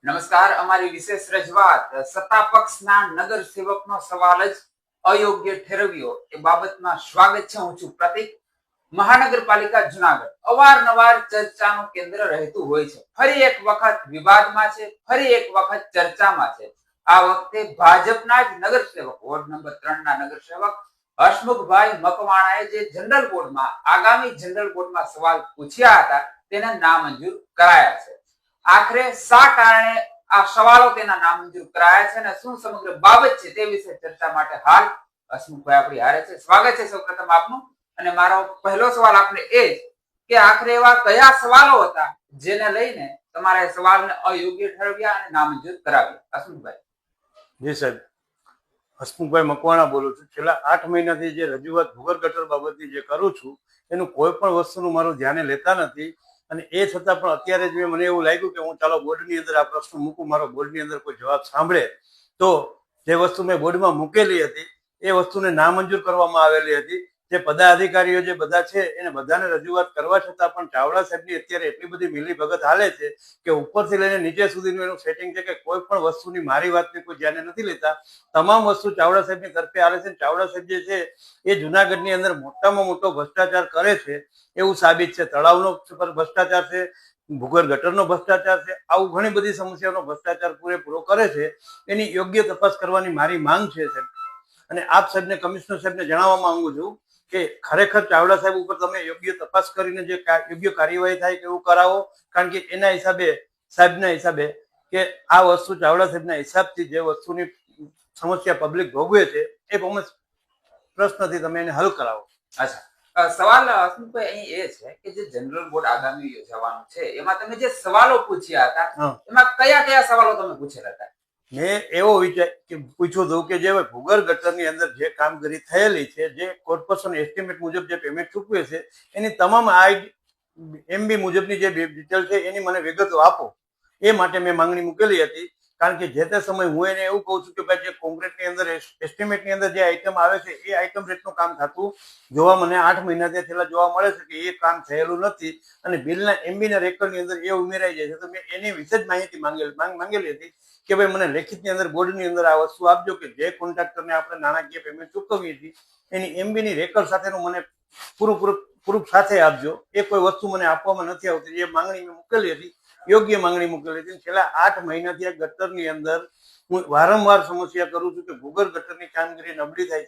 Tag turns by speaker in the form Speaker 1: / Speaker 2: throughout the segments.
Speaker 1: નમસ્કાર. અમારી વિશેષ રજૂઆત સત્તા પક્ષના નગર સેવકનો સવાલ જ અયોગ્ય ઠેરવ્યો એ બાબતમાં સ્વાગત છે. હું છું પ્રતિક. મહાનગરપાલિકા જુનાગઢ અવારનવાર ચર્ચાનું કેન્દ્ર રહેતું હોય છે. ફરી એક વખત વિવાદમાં છે, ફરી એક વખત ચર્ચામાં છે. આ વખતે ભાજપના જ નગર સેવક, વોર્ડ નંબર 3 ના નગર સેવક હસમુખભાઈ મકવાણાએ જે જનરલ બોર્ડમાં, આગામી જનરલ બોર્ડમાં સવાલ પૂછ્યા હતા તેને નામંજૂર કરાયા છે. આખરે શા કારણે આ સવાલો તેના નામંજૂર કરાયા છે અને શું સમગ્ર બાબત છે તે વિશે ચર્ચા માટે હાલ હસમુખભાઈ આપણી હારે છે. સ્વાગત છે સૌપ્રથમ આપનું. અને મારો પહેલો સવાલ આપને એ જ કે આખરે એવા કયા સવાલો હતા જેને લઈને તમારે સવાલને અયોગ્ય ઠરવ્યા અને નામંજૂર કરાવ્યા? હસમુખભાઈ.
Speaker 2: જી સાહેબ, હસમુખભાઈ મકવાણા બોલું છું. છેલ્લા 8 મહિનાથી જે રજૂઆત ભૂગર્ભ ગટર બાબતની જે કરું છું એનું કોઈ પણ વસ્તુનું મારું ધ્યાને લેતા નથી. અને એ છતાં પણ અત્યારે જ મને એવું લાગ્યું કે હું ચાલો બોર્ડની અંદર આ પ્રશ્ન મૂકું, મારો બોર્ડની અંદર કોઈ જવાબ સાંભળે. તો જે વસ્તુ મેં બોર્ડમાં મૂકેલી હતી એ વસ્તુને નામંજૂર કરવામાં આવેલી હતી. જે પદાધિકારીઓ જે બધા છે એને બધાને રજૂઆત કરવા છતાં પણ ચાવડા સાહેબની અત્યારે એટલી બધી મિલીભગત હાલે છે કે ઉપરથી લઈને નીચે સુધીનું એનું સેટિંગ છે કે કોઈ પણ વસ્તુની મારી વાતને કોઈ ધ્યાને નથી લેતા. તમામ વસ્તુ ચાવડા સાહેબની તરફે આવે છે. ચાવડા સાહેબ જે છે એ જુનાગઢની અંદર મોટામાં મોટો ભ્રષ્ટાચાર કરે છે એવું સાબિત છે. તળાવનો ભ્રષ્ટાચાર છે, ભૂગર્ભ ગટરનો ભ્રષ્ટાચાર છે, આવું ઘણી બધી સમસ્યાનો ભ્રષ્ટાચાર પૂરેપૂરો કરે છે. એની યોગ્ય તપાસ કરવાની મારી માંગ છે સાહેબ. અને આપ સાહેબને, કમિશનર સાહેબને જણાવવા માંગુ છું કે ખરેખર ચાવડા સાહેબ ઉપર તમે યોગ્ય તપાસ કરીને જે યોગ્ય કાર્યવાહી થાય કે એવું કરાવો. કારણ કે એના હિસાબે, સાહેબના હિસાબે, કે આ વસ્તુ ચાવડા સાહેબના હિસાબથી જે વસ્તુની સમસ્યા પબ્લિક ભોગવે છે એ પ્રશ્નથી તમે એને હલ કરાવો.
Speaker 1: અચ્છા, સવાલ હસમુખભાઈ અહીં એ છે કે જે જનરલ બોર્ડ આગામી યોજાવાનું છે એમાં તમે જે સવાલો પૂછ્યા હતા એમાં કયા કયા સવાલો તમે પૂછેલા હતા?
Speaker 2: મેં એવો વિચાર કે પૂછ્યું હતું કે જે ભૂગર્ભ ગટરની અંદર જે કામગીરી થયેલી છે, જે કોર્પોરેશન એસ્ટિમેટ મુજબ જે પેમેન્ટ ચૂકવે છે એની તમામ MB મુજબની જે ડિટેલ છે એની મને વિગતો આપો. એ માટે મેં માંગણી મૂકેલી હતી. કારણ કે જે તે સમય હું એને એવું કહું છું કે ભાઈ જે કોન્ક્રીટની અંદર એસ્ટિમેટની અંદર જે આઈટમ આવે છે એ આઈટમ રેટનું કામ થતું જોવા મને 8 મહિનાથી છેલ્લા જોવા મળે છે કે એ કામ થયેલું નથી. અને બિલના MBના રેકર્ડની અંદર એ ઉમેરાઈ જાય છે. તો મેં એની વિશે જ માહિતી માંગેલી હતી કે ભાઈ મને લેખિતની અંદર, બોર્ડની અંદર આ વસ્તુ આપજો કે જે કોન્ટ્રાક્ટરને આપણે નાણાકીય પેમેન્ટ ચૂકવીએ છીએ એની MBની રેકર્ડ સાથેનું મને પ્રૂફ સાથે આપજો. એ કોઈ વસ્તુ મને આપવામાં નથી આવતી. એ માંગણી મેં મૂકેલી હતી, યોગ્ય માંગણી મૂકેલી હતી. છેલ્લા 8 મહિનાથી આ ગટરની અંદર હું વારંવાર સમસ્યા કરું છું કે ભૂગર્ભ ગટરની કામગીરી નબળી થાય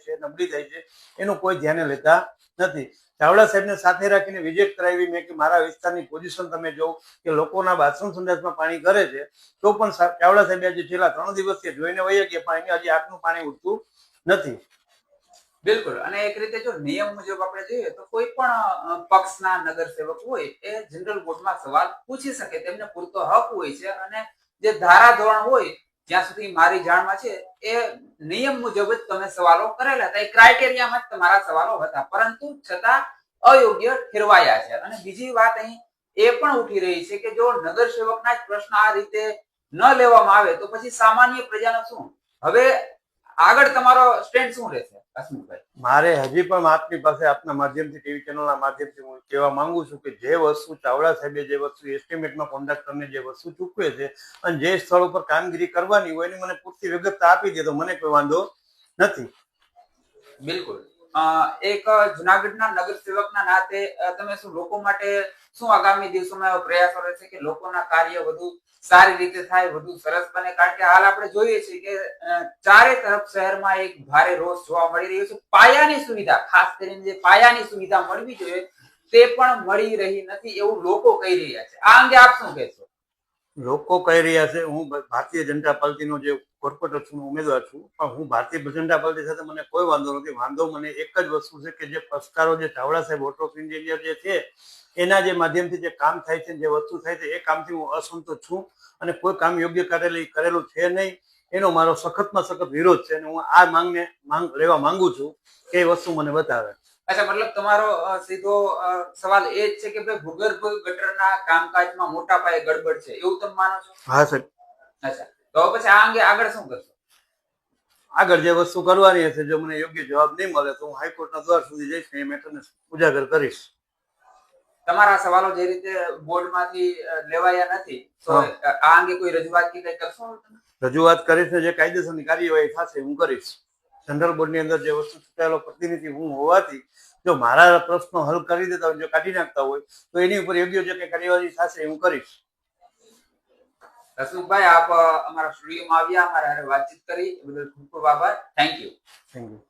Speaker 2: છે. એનું કોઈ ધ્યાને લેતા નથી. ચાવડા સાહેબને સાથે રાખીને વિઝિટ કરાવી મેં કે મારા વિસ્તારની પોઝિશન તમે જો કે લોકોના બાથરૂમ સંડાસમાં પાણી કરે છે તો પણ ચાવડા સાહેબ આજે છેલ્લા 3 દિવસથી જોઈને વહી ગયા પાણી હજી આંખનું પાણી ઉઠતું નથી.
Speaker 1: બિલકુલ. અને એક રીતે જો નિયમ મુજબ આપણે જોઈએ તો કોઈ પણ પક્ષના નગર સેવક હોય એ જનરલ બોર્ડમાં સવાલ પૂછી શકે, તેમને પૂરતો હક હોય છે. અને જે ધારા ધોરણ હોય, જ્યાં સુધી મારી જાણમાં છે, એ નિયમ મુજબ જ તમે સવાલો કરેલા હતા, એ ક્રાઇટેરિયામાં જ તમારા સવાલો હતા, પરંતુ છતાં અયોગ્ય ઠેરવાયા છે. અને બીજી વાત અહીં એ પણ ઉઠી રહી છે કે જો નગર સેવકના જ પ્રશ્ન આ રીતે ન લેવામાં આવે તો પછી સામાન્ય પ્રજાનો શું? હવે આગળ તમારો સ્ટેન્ડ શું રહેશે હસમુખભાઈ?
Speaker 2: મારે હજી પણ આપની પાસે, આપના માધ્યમથી, ટીવી ચેનલના માધ્યમથી હું કહેવા માંગુ છું કે જે વસ્તુ ચાવડા સાહેબે જે વસ્તુ એસ્ટિમેટમાં કોન્ટ્રાક્ટરને જે વસ્તુ ચૂકવે છે અને જે સ્થળ ઉપર કામગીરી કરવાની હોય એની મને પૂરતી વિગત આપી દે તો મને કોઈ વાંધો નથી.
Speaker 1: બિલકુલ. એક જુનાગઢના નગર સેવકના નાતે તમે શું લોકો માટે શું આગામી દિવસોમાં એવો પ્રયાસો રહેશે કે લોકોના કાર્ય વધુ સારી રીતે થાય, વધુ સરસ બને? કારણ કે હાલ આપણે જોઈએ છીએ કે ચારે તરફ શહેરમાં એક ભારે રોષ જોવા મળી રહ્યો છે. પાયાની સુવિધા, ખાસ કરીને જે પાયાની સુવિધા મળવી જોઈએ તે પણ મળી રહી નથી એવું લોકો કહી રહ્યા છે. આ અંગે આપ શું કહેશો?
Speaker 2: લોકો કહી રહ્યા છે, હું ભારતીય જનતા પાર્ટીનો જે કોર્પોરેટરનો ઉમેદવાર છું, પણ હું ભારતીય જનતા પાર્ટી સાથે મને કોઈ વાંધો નથી. વાંધો મને એક જ વસ્તુ છે કે જે પસ્તારો જે ચાવડા સાહેબ ઓટો ઓફ એન્જિનિયર જે છે એના જે માધ્યમથી જે કામ થાય છે, જે વસ્તુ થાય છે, એ કામથી હું અસંતોષ છું. અને કોઈ કામ યોગ્ય કરેલું છે નહીં. એનો મારો સખતમાં સખત વિરોધ છે. અને હું આ માંગ લેવા માંગુ છું કે એ વસ્તુ મને બતાવે.
Speaker 1: અચ્છા, મતલબ તમારો સીધો સવાલ એ જ છે કે ભાઈ ભૂગર્ભ ગટરના કામકાજમાં મોટા પાયે ગડબડ છે એવું તમે માનો છો?
Speaker 2: હા સાહેબ.
Speaker 1: અચ્છા, તો પછી આ અંગે આગળ શું કરશો?
Speaker 2: આગળ જે વસ્તુ કરવાની હશે, જો મને યોગ્ય જવાબ નહીં મળે તો હું હાઈકોર્ટના દ્વાર સુધી જઈશ ને એ મેટરને ઉજાગર કરીશ.
Speaker 1: તમારા સવાલો જે રીતે બોર્ડમાંથી લેવાયા નથી તો
Speaker 2: હા.
Speaker 1: આ અંગે કોઈ રજૂઆત કે કઈ કરશો તમે?
Speaker 2: રજૂઆત કરીશ ને જે કાયદેસરની કાર્યવાહી થશે હું કરીશ. જનરલ બોર્ડની અંદર જે વસ્તુ ચૂંટાયેલો પ્રતિનિધિ હું હોવાથી જો મારા પ્રશ્નો હલ કરી દેતા હોય, જો કાઢી નાખતા હોય તો એની ઉપર યોગ્ય જે કંઈ કાર્યવાહી થશે હું કરીશ.
Speaker 1: હસમુખભાઈ, આપ અમારા સ્ટુડિયોમાં આવ્યા, અમારા હારે વાતચીત કરી એ બદલ ખૂબ ખૂબ આભાર. Thank you.
Speaker 2: Thank you.